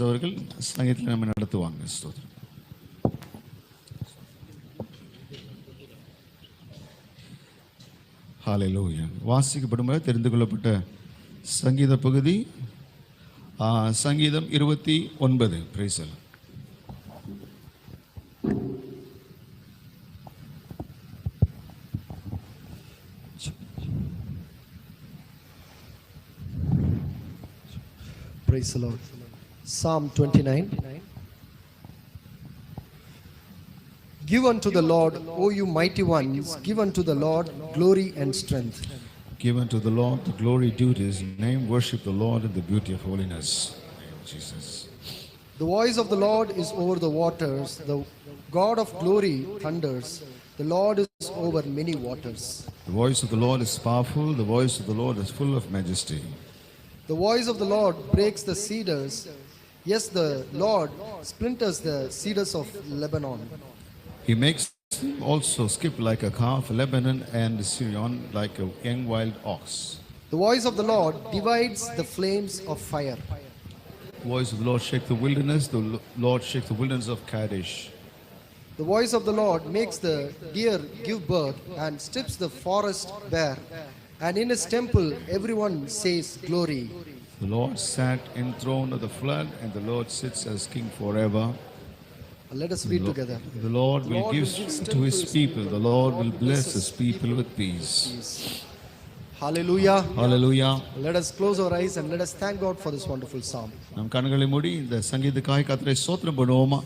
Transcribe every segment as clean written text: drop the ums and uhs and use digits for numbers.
அவர்கள் சங்கீதத்தில் நம்ம நடத்துவாங்க. ஸ்தோத்திரம். ஹல்லேலூயா. வாசிக்கப்படும்போது தெரிந்து கொள்ளப்பட்ட சங்கீத பகுதி சங்கீதம் 29. Praise the Lord. Praise the Lord. Psalm 29. Give unto the Lord, O you mighty ones, give unto the Lord glory and strength. Give unto the Lord the glory due to his name. Worship the Lord in the beauty of holiness. Jesus. The voice of the Lord is over the waters. The God of glory thunders. The Lord is over many waters. The voice of the Lord is powerful. The voice of the Lord is full of majesty. The voice of the Lord breaks the cedars. Yes, the Lord splinters the cedars of Lebanon. He makes them also skip like a calf, Lebanon and Syrian like a young wild ox. The voice of the Lord divides the flames of fire. The voice of the Lord shake the wilderness. The Lord shake the wilderness of Kadesh. The voice of the Lord makes the deer give birth and strips the forest bare. And in his temple everyone says glory. The Lord sat enthroned of the flood, and the Lord sits as king forever. Let us read together. The Lord will give strength to his people. The Lord will bless his people with peace. Hallelujah. Hallelujah. Let us close our eyes and let us thank God for this wonderful psalm. நம் கண்களை மூடி இந்த சங்கீதக்காய் கர்த்தரை ஸ்தோத்திரம் பண்ணுவோமா?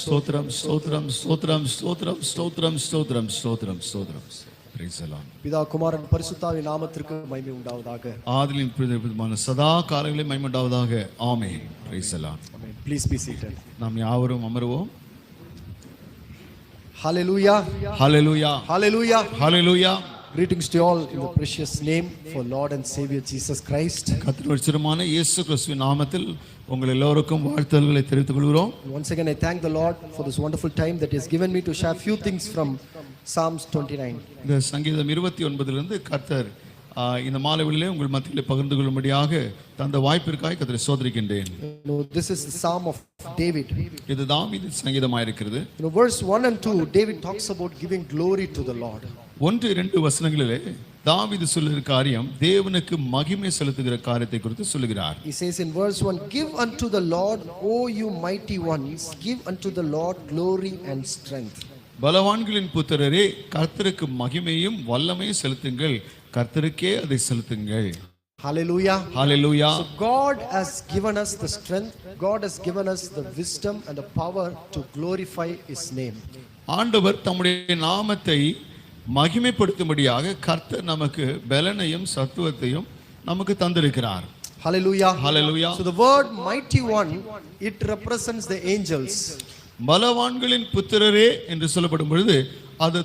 ஸ்தோத்திரம் ஸ்தோத்திரம் ஸ்தோத்திரம் ஸ்தோத்திரம் ஸ்தோத்திரம் ஸ்தோத்திரம் ஸ்தோத்திரம் ஸ்தோத்திரம். Praise the Lord. பிதா குமாரன் பரிசுத்தாவின் நாமத்திற்கு மகிமை உண்டாவதாக. ஆதிலும் பிரதிபமான சதா காலங்களிலும் மகிமை உண்டாவதாக. ஆமென். Praise the Lord. Amen. Please be seated. நாம் யாவரும் அமருவோம். Hallelujah. Hallelujah. Hallelujah. Hallelujah. Greetings to you all in the precious name for Lord and Savior Jesus Christ. கர்த்தருடைய சிறமான இயேசு கிறிஸ்துவின் நாமத்தில் உங்கள் எல்லோருக்கும் வாழ்த்துதல்களை தெரிவித்துக் கொள்கிறோம். Once again I thank the Lord for this wonderful time that he has given me to share few things from Psalms 29. இந்த சங்கீதம் 29 இலிருந்து கர்த்தர் இந்த மாலைகளிலே உங்கள் மத்தியிலே பகிர்ந்து கொள்ளும்படியாக தந்த வாய்ப்பிற்காக கர்த்தரை ஸ்தோத்திரிக்கின்றேன். This is the Psalm of David. இது தாவீதின் சங்கீதமாக இருக்கிறது. Verse 1 and 2 David talks about giving glory to the Lord. 1-2 வசனங்களிலே தாவீது சொல்லுகிற காரியம் தேவனுக்கு மகிமை செலுத்துகிற காரியத்தை குறித்து சொல்லுகிறார். He says in verse 1, give unto the Lord, O you mighty ones, give unto the Lord glory and strength. பலவான்களின் புத்திரரே கர்த்தருக்கு மகிமையும் வல்லமையும் செலுத்துங்கள், கர்த்தருக்கே அதை செலுத்துங்கள். Hallelujah. Hallelujah. So God has given us the strength, God has given us the wisdom and the power to glorify his name. ஆண்டவர் தம்முடைய நாமத்தை மகிமைப்படுத்தும்படியாக கர்த்தர் நமக்கு பலனையும் சத்துவத்தையும் நமக்கு தந்திருக்கிறார். Hallelujah. Hallelujah. So the word mighty one, it represents the angels. பலவான்களின் புத்திரரே என்று சொல்லப்படும் பொழுது அது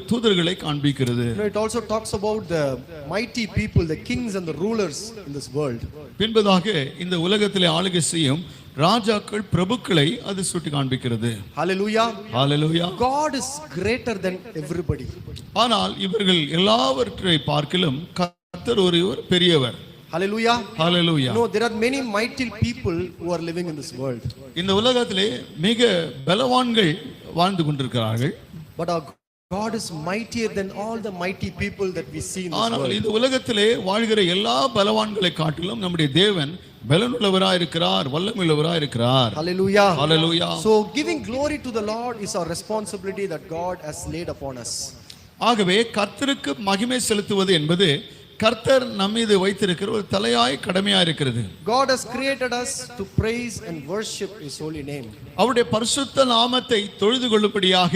தூதர்களை காண்பிக்கிறது. It also talks about the mighty people, the kings and the rulers in this world. பின்பதாக இந்த உலகத்திலே ஆளுகை செய்யும் ராஜாக்கள் பிரபுக்களை அது சுட்டி காண்பிக்கிறது. Hallelujah. Hallelujah. God is greater than everybody. ஆனால் இவர்கள் எல்லாவற்றை பார்க்கிலும் கர்த்தர் ஒருவர் பெரியவர். Hallelujah. Hallelujah. No, there are many mighty people who are living in this world. இந்த உலகத்திலே மிக பலவான்கள் வாழ்ந்து கொண்டிருக்கிறார்கள். But our God is mightier than all the mighty people that we see in this ஆனால் world. இந்த உலகத்திலே வாழ்கிற எல்லா பலவான்களை காட்டிலும் நம்முடைய தேவன் பலனுள்ளவராய் இருக்கிறார், வல்லமையுள்ளவராய் இருக்கிறார். Hallelujah. Hallelujah. So giving glory to the Lord is our responsibility that God has laid upon us. ஆகவே கர்த்தருக்கு மகிமை செலுத்துவது என்பது கர்த்தர் நம்மீது வைத்திருக்கிற ஒரு தலையாய் கடமையா இருக்கிறது. God has created us to praise and worship his holy name. அவருடைய பரிசுத்த நாமத்தை தொழுது கொள்ளும்படியாக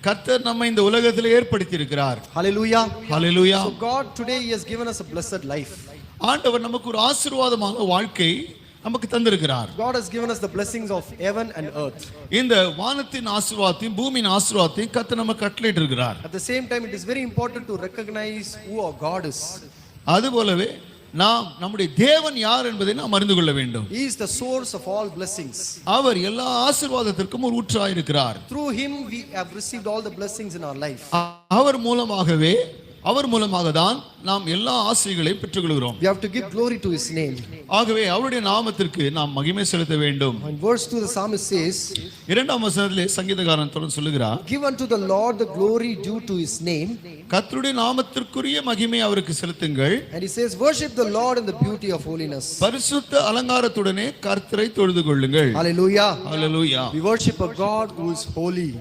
கர்த்தர் நம்மை இந்த உலகத்தில் ஏற்படுத்தி இருக்கிறார். Hallelujah. Hallelujah. So God today he has given us a blessed life. ஆண்டவர் நமக்கு ஒரு ஆசீர்வாதமான வாழ்க்கை நமக்கு தந்திருக்கிறார். God has given us the blessings of heaven and earth. இந்த வானத்தின் ஆசீர்வாதத்தையும் பூமியின் ஆசீர்வாதத்தையும் கர்த்தர் நமக்கு கட்டளையிட்டு இருக்கிறார். At the same time it is very important to recognize who our God is. அதுபோலவே நாம் நம்முடைய தேவன் யார் என்பதை நாம் அறிந்து கொள்ள வேண்டும். He is the source of all blessings. அவர் எல்லா ஆசீர்வாதத்திற்கும் ஒரு ஊற்றாய் இருக்கிறார். Through him we have received all the blessings in our life. அவர் மூலமாகவே அவர் மூலமாக தான் நாம் எல்லா ஆசைகளையும் பெற்றுக்கொள்கிறோம். We have to give glory to his name. ஆகவே அவருடைய நாமத்திற்கு நாம் மகிமை செலுத்த வேண்டும். In verse 2 the psalmist says, இரண்டாம் வசனத்திலே சங்கீதக்காரன் தொடர்ந்து சொல்லுகிறார், give unto the Lord the glory due to his name. கர்த்தருடைய நாமத்திற்குரிய மகிமை அவருக்கு செலுத்துங்கள். And he says, worship the Lord in the beauty of holiness. பரிசுத்த அலங்காரத்துடனே கர்த்தரை தொழுது கொள்ளுங்கள். Hallelujah. Hallelujah. We worship a God who is holy.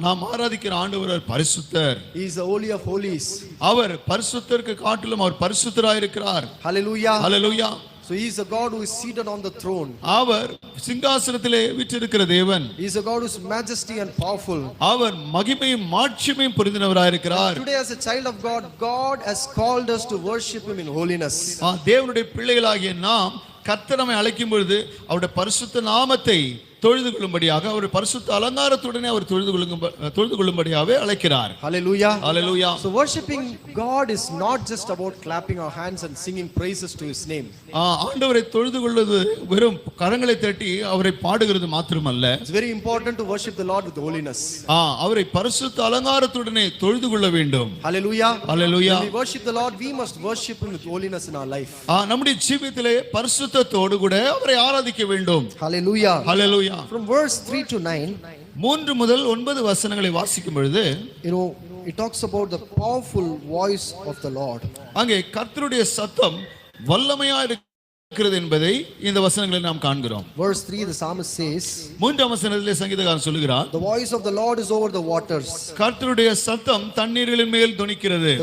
நாம் ஆராதிக்கிற ஆண்டவர் பரிசுத்தர். He is the holy of holies. அவர் பரிசுத்தருக்கு காட்டிலும் அவர் பரிசுத்தராய் இருக்கிறார். Hallelujah. Hallelujah. So he is a God who is seated on the throne. அவர் சிங்காசனத்திலே வீற்றிருக்கிற தேவன். He is a God who is majesty and powerful. அவர் மகிமையும் மாட்சிமையும் பொருந்தினவராய் இருக்கிறார். Today as a child of God, God has called us to worship him in holiness. தேவனுடைய பிள்ளைகளாகிய நாம் கர்த்தர் நம்மை அழைக்கும் பொழுது அவருடைய பரிசுத்த நாமத்தை தொழுது கொள்ளும்படியாக அவர் பரிசுத்த அலங்காரத்துடனே அவர் தொழுது கொள்ளும்படியாகவே அழைக்கிறார். Hallelujah. Hallelujah. So worshiping God is not just about clapping our hands and singing praises to his name. ஆண்டவரை தொழுது கொள்வது வெறும் கரங்களை தட்டி அவரை பாடுகிறது மாத்திரமல்ல. It's very important to worship the Lord with holiness. அவரை பரிசுத்த அலங்காரத்துடனே தொழுது கொள்ள வேண்டும். Hallelujah. Hallelujah. When we worship the Lord, we must worship him with holiness in our life. நம்முடைய ஜீவியத்திலே பரிசுத்தத்தோடு கூட அவரை ஆராதிக்க வேண்டும். Hallelujah. Hallelujah. From verse 3 to 9, 3 முதல் 9 வசனங்களை வாசிக்கும் பொழுது, it talks about the powerful voice of the Lord. அங்கே கர்த்தருடைய சத்தம் வல்லமையா இருக்கிறது என்பதை இந்த வசனங்களில் நாம் காண்கிறோம். Verse 3 the psalmist says, 3ஆம் வசனத்திலே சங்கீதக்காரன் சொல்கிறார், the voice of the Lord is over the waters. கர்த்தருடைய சத்தம் தண்ணீர்களின் மேல் தொனிக்கிறது.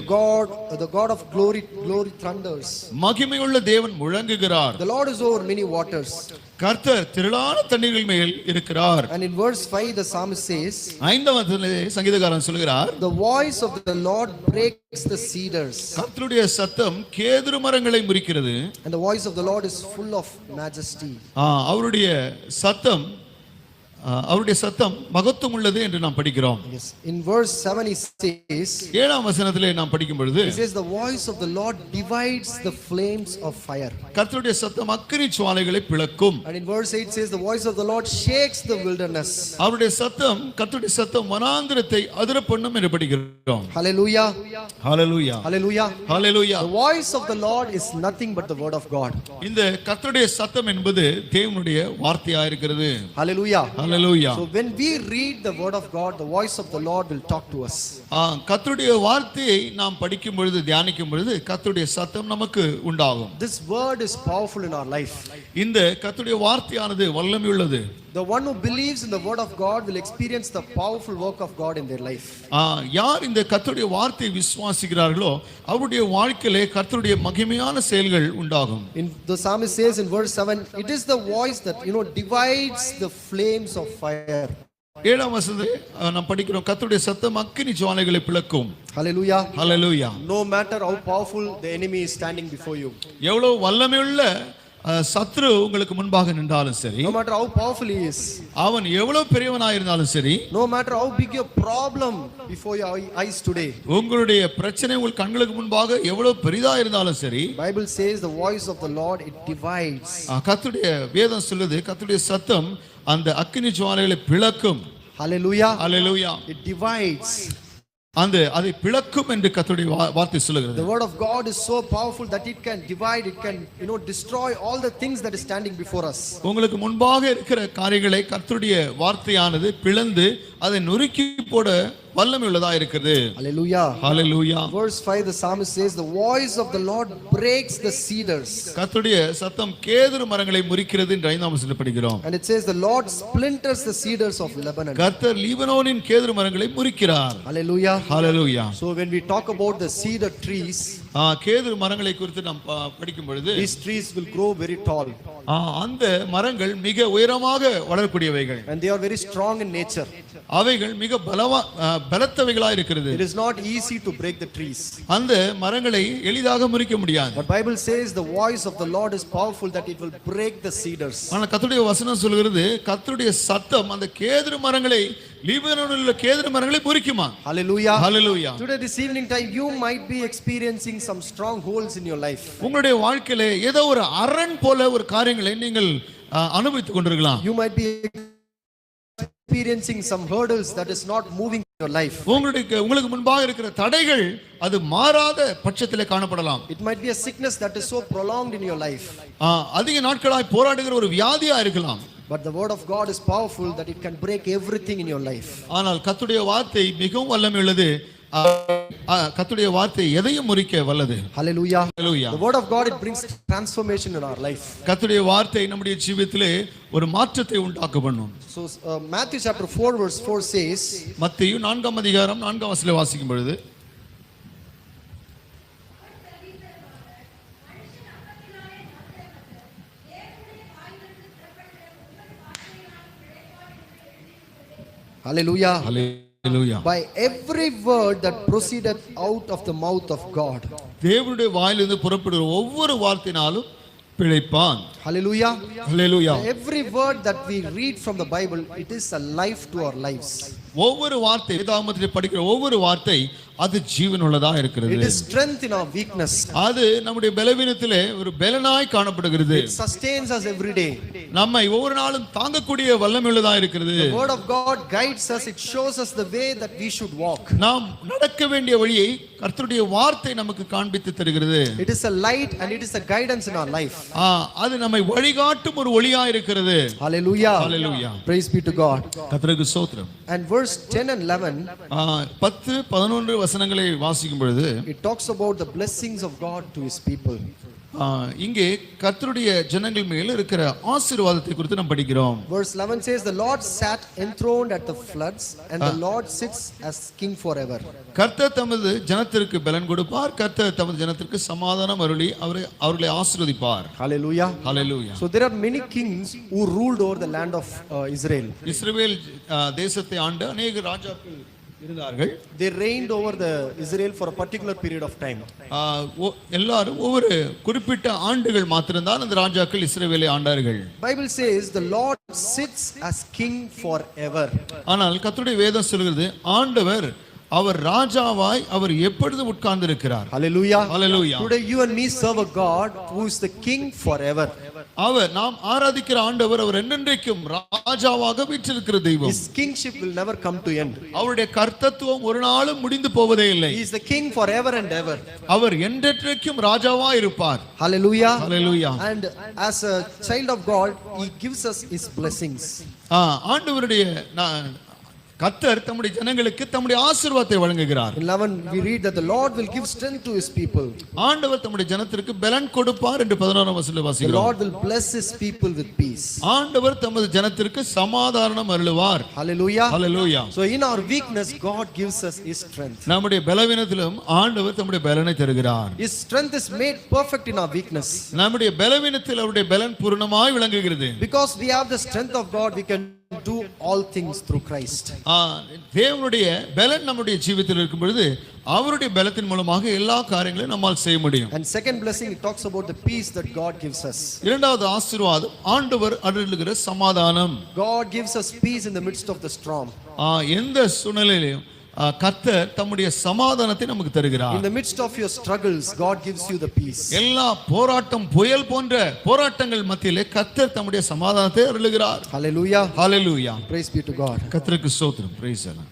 The God of glory thunders. மகிமையுள்ள தேவன் முழங்குகிறார். The Lord is over many waters. கர்த்தர் திரளான தண்ணீர்கள் மேல் இருக்கிறார். And in verse 5 the psalmist says, 5ஆம் வசனத்திலே சங்கீதக்காரன் சொல்கிறார், the voice of the Lord breaks the cedars. கர்த்தருடைய சத்தம் கேதுரு மரங்களை முறிக்கிறது. And the voice of the Lord is full of majesty. அவருடைய சத்தம் மகத்துவம் உள்ளது என்று நாம் படிக்கிறோம். Yes. In verse 7 he says, 7ஆம் வசனத்திலே நாம் படிக்கும் பொழுது, he says the voice of the Lord divides the flames of fire. கர்த்தருடைய சத்தம் அக்கினி ஜுவாலைகளை பிளக்கும். And in verse 8 says the voice of the Lord shakes the wilderness. அவருடைய சத்தம் கர்த்தருடைய சத்தம் வனாந்திரத்தை அதிர பண்ணும் என்று படிக்கிறோம். Hallelujah. Hallelujah. Hallelujah. Hallelujah. The voice of the Lord is nothing but the word of God. இந்த கர்த்தருடைய சத்தம் என்பது தேவனுடைய வார்த்தையா இருக்கிறது. Hallelujah. Hallelujah. So when we read the word of God, the voice of the Lord will talk to us. கர்த்தருடைய வார்த்தையை நாம் படிக்கும் பொழுது தியானிக்கும் பொழுது கர்த்தருடைய சத்தம் நமக்கு உண்டாகும். This word is powerful in our life. இந்த கர்த்தருடைய வார்த்தையானது வல்லமை உள்ளது. The one who believes in the word of God will experience the powerful work of God in their life. யார் இந்த கர்த்தருடைய வார்த்தையை விசுவாசிக்கிறார்களோ அவருடைய வாழ்க்கையிலே கர்த்தருடைய மகிமையான செயல்கள் உண்டாகும். In the psalmist says in verse 7, it is the voice that divides the flames of fire. 7ஆம் வசனத்தை நாம் படிக்கிறோம், கர்த்தருடைய சத்தம் அக்கினி ஜுவாலைகளை பிளக்கும். Hallelujah. Hallelujah. No matter how powerful the enemy is standing before you, எவ்வளவு வல்லமையுள்ள சத்ரு உங்களுக்கு முன்பாக நின்றாலும் சரி, no matter how powerful he is, அவன் எவ்வளவு பெரியவனாக இருந்தாலும் சரி, no matter how big your problem before your eyes today, உங்களுடைய பிரச்சனை உங்கள் கண்களுக்கு முன்பாக எவ்வளவு பெரிதா இருந்தாலும் சரி, Bible says the voice of the Lord it divides. கர்த்தருடைய வேதம் சொல்லுது கர்த்தருடைய சத்தம் அந்த அக்கினி ஜுவாலைகளை பிளக்கும். Hallelujah. Hallelujah. It divides. அதை பிளக்கும் என்று கர்த்தருடைய வார்த்தை சொல்லுகிறது. The word of God is so powerful that it can divide, it can destroy all the things that is standing before us. உங்களுக்கு முன்பாக இருக்கிற காரியங்களை கர்த்தருடைய வார்த்தையானது பிளந்து அதை நொறுக்கி போட வல்லமை உள்ளதா இருக்கிறது. Hallelujah. Hallelujah. Verse 5 the psalmist says the voice of the Lord breaks the cedars. கர்த்தருடைய சத்தம் கேதுரு மரங்களை முறிக்கிறது என்று 5ஆம் வசனத்தில் படிக்கிறோம். And it says the Lord splinters the cedars of Lebanon. கர்த்தர் லீபனோனின் கேதுரு மரங்களை முறிக்கிறார். Hallelujah. Hallelujah. So when we talk about the cedar trees, கேதுரு மரங்களை குறித்து நாம் படிக்கும் பொழுது these trees will grow very tall. அந்த மரங்கள் மிக உயரமாக வளரக்கூடியவைகள். And they are very strong in nature. அவைகள் மிக பலத்தவைகளாய் இருக்கிறது. It is not easy to break the trees. அந்த மரங்களை எளிதாக முறிக்க முடியாது. But Bible says the voice of the Lord is powerful that it will break the cedars. ஆனா கர்த்தருடைய வசனம் சொல்கிறது கர்த்தருடைய சத்தம் அந்த கேதுரு மரங்களை லீபனோனில் உள்ள கேதுரு மரங்களை முறிக்குமா. Hallelujah. Hallelujah. Today this evening time you might be experiencing some strong holes in your life. உங்களுடைய வாழ்க்கையிலே ஏதோ ஒரு அரண் போல ஒரு காரியங்களை நீங்கள் அனுபவித்துக் கொண்டிருக்கலாம். You might be experiencing some hurdles that is not moving in your life. உங்களுக்கு முன்பாக இருக்கிற தடைகள் அது மாறாத பட்சத்திலே காணப்படலாம். It might be a sickness that is so prolonged in your life. அதிக நாட்களாய் போராடுகிற ஒரு வியாதியா இருக்கலாம். But the word of God is powerful that it can break everything in your life. ஆனால் கர்த்தருடைய வார்த்தை மிகவும் வல்லமை உள்ளது. கர்த்தருடைய வார்த்தை எதையும் முறிக்க வல்லது. Hallelujah. Hallelujah. The word of God, it brings transformation in our life. கர்த்தருடைய வார்த்தை நம்முடைய ஜீவிதத்திலே ஒரு மாற்றத்தை உண்டாக்க பண்ணும். So Matthew chapter 4 verse 4 says, மத்தேயு 4 ஆம் அதிகாரம் 4 ஆம் வசனத்தை வாசிக்கும் பொழுது, Hallelujah. Hallelujah. By every word that proceeded out of the mouth of God. தேவனுடைய வாயிலிருந்து புறப்படுகிற ஒவ்வொரு வார்த்தையினாலும் பிழைப்பான். Hallelujah. Hallelujah. Every word that we read from the Bible, it is a life to our lives. ஒவ்வொரு வார்த்தை வேதாகமத்திலே படிக்கிற ஒவ்வொரு வார்த்தை அது ஜீவனுள்ளதா இருக்கிறது. It is strength in our weakness. அது நம்முடைய பலவீனத்திலே ஒரு பலனாய் காணப்படுகிறது. It sustains us every day. நம்மை ஒவ்வொரு நாளும் தாங்கக்கூடிய வல்லமையுள்ளதா இருக்கிறது. The word of God guides us. It shows us the way that we should walk. நாம் நடக்க வேண்டிய வழியை கர்த்தருடைய வார்த்தை நமக்கு காண்பித்து தருகிறது. It is a light and it is a guidance in our life. அது நம்மை வழிகாட்டும் ஒரு ஒளியா இருக்கிறது. Hallelujah. Hallelujah. Praise be to God. கர்த்தருக்கு ஸ்தோத்திரம். And verse 10 and 11, 10 11 வசனங்களை வாசிக்கும் பொழுது, it talks about the blessings of God to his people. இங்கே கர்த்தருடைய ஜனங்கள் மேல் இருக்கிற ஆசீர்வாதத்தை குறித்து நாம் படிக்கிறோம். Verse 11 says, the Lord sat enthroned at the floods and the Lord sits as king forever. கர்த்தர் தமது ஜனத்திற்கு பலன் கொடுப்பார், கர்த்தர் தமது ஜனத்திற்கு சமாதானம் அருளி அவர்களை ஆசீர்வதிப்பார். Hallelujah. Hallelujah. So there are many kings who ruled over the land of Israel. இஸ்ரவேல் தேசத்தை ஆண்ட अनेक ராஜாக்கள் இருந்தார்கள். They reigned over the Israel for a particular period of time. எல்லாரும் ஒவ்வொரு குறிப்பிட்ட ஆண்டுகள் மாத்திரம்தான் அந்த ராஜாக்கள் இஸ்ரவேலை ஆண்டார்கள். Bible says the Lord sits as king forever. ஆனால் கர்த்தருடைய வேதம் சொல்கிறது ஆண்டவர் அவர் ராஜாவாய் அவர் எப்பொழுதும் உட்கார்ந்து இருக்கிறார். Hallelujah. Hallelujah. Today you and me serve a God who is the king forever. அவர் நாம் ஆராதிக்கிற ஆண்டவர் அவர் என்றென்றைக்கும் ராஜாவாக வீற்றிருக்கிற தெய்வம். His kingship will never come to end. அவருடைய கர்த்தத்துவம் ஒரு நாளும் முடிந்து போவதே இல்லை. He is the king forever and ever. அவர் என்றென்றைக்கும் ராஜாவாய் இருப்பார். Hallelujah. Hallelujah. And as a child of God, he gives us his blessings. ஆண்டவருடைய கர்த்தர் தம்முடைய ஜனங்களுக்கு தம்முடைய ஆசீர்வாதத்தை வழங்குகிறார். In 11 we read that the Lord will give strength to his people. ஆண்டவர் தம்முடைய ஜனத்திற்கு பலன் கொடுப்பார் என்று 11ஆம் வசனத்தில் வாசிக்கிறோம். The Lord will bless his people with peace. ஆண்டவர் தமது ஜனத்திற்கு சமாதானம் அருளுவார். Hallelujah. Hallelujah. So in our weakness God gives us his strength. நம்முடைய பலவீனத்திலும் ஆண்டவர் தம்முடைய பலனை தருகிறார். His strength is made perfect in our weakness. நம்முடைய பலவீனத்தில் அவருடைய பலன் பூரணமாய் விளங்குகிறது. Because we have the strength of God, we can do all things through Christ. தேவனுடைய பலன் நம்முடைய ஜீவிதத்தில் இருக்கும் பொழுது அவருடைய பலத்தின் மூலமாக எல்லா காரியங்களையும் நம்மால் செய்ய முடியும். And second blessing, it talks about the peace that God gives us. இரண்டாவது ஆசீர்வாதம் ஆண்டவர் அருளுகிற சமாதானம். God gives us peace in the midst of the storm. எந்த சூழ்நிலையிலும் கர்த்தர் தம்முடைய சமாதானத்தை நமக்கு தருகிறார். In the midst of your struggles, God gives you the peace. எல்லா போராட்டம் புயல் போன்ற போராட்டங்கள் மத்தியிலே கர்த்தர் தம்முடைய சமாதானத்தை அருளுகிறார். Hallelujah. Hallelujah. Praise be to God. கர்த்தருக்கு ஸ்தோத்திரம். Praise the Lord.